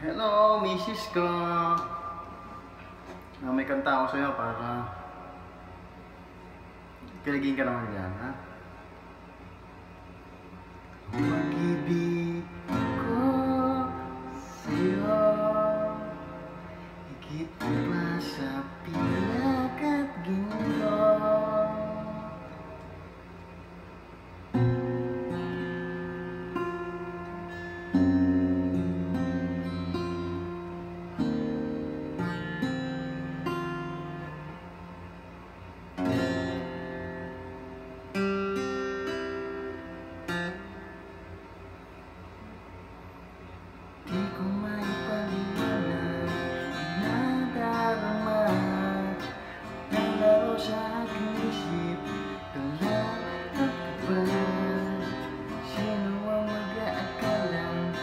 Hello, misis ko. May kanta ako sa'yo para kilagin ka naman dyan, ha? Pag-ibig ko sa'yo, higit pa sa pilak at ginto. Di ko maipaliwanag, nadarama, nalaro sa aking isip, tala at kabal. Sino ang mag-aakalang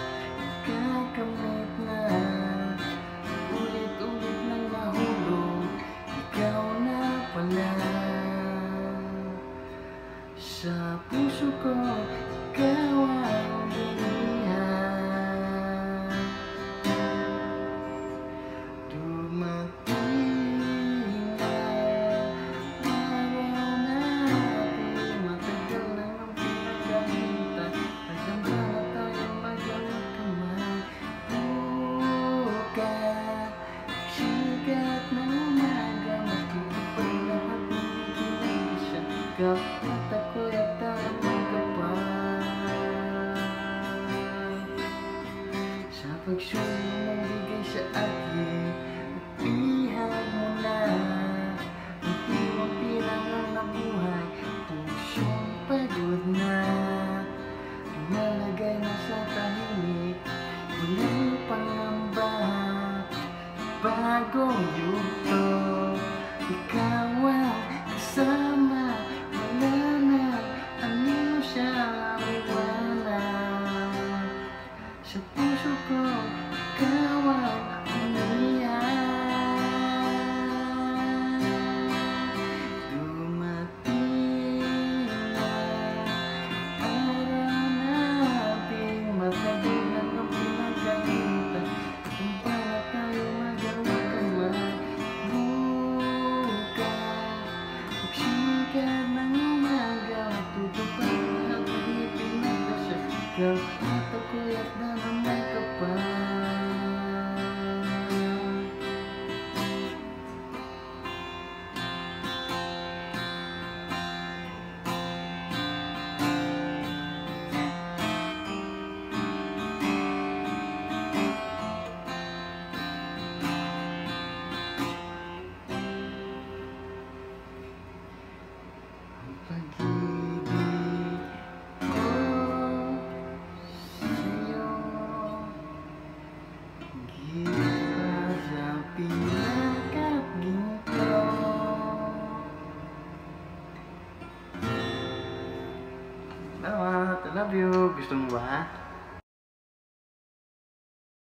kakamit na ulit-ulit nang nahulog, ikaw na pala. Sa puso ko, ikaw ang binihan. Dumating na araw natin, matagal na ang pinagkakita. Hanggang na tayo magkamay. Bukas, sikat ng umaga, matutupad lahat ng pinag-isa. At ako'y tamang kapal sa pagsuli mong bigay sa akin. Pihag mo na unti-unti lang ang nabuhay, pusong pagod na, lumalagay na sa tahimik, walang pangamba. Bagong yugto, ikaw ang kasama, wala na anino siya iwanan. Sa puso ko, ikaw ang umiyan. Dumating na araw natin, matagal na ang pinagkakita. Kung paano tayo magkamay. Bukas, pagsikat ng umaga, matutupad lahat ng ipinagdasya. Ikaw at ako'y at naman kapal. Pag-ibig ko sa'yo, higit pa sa pilak at ginto. Salamat, I love you. Gusto mo ba?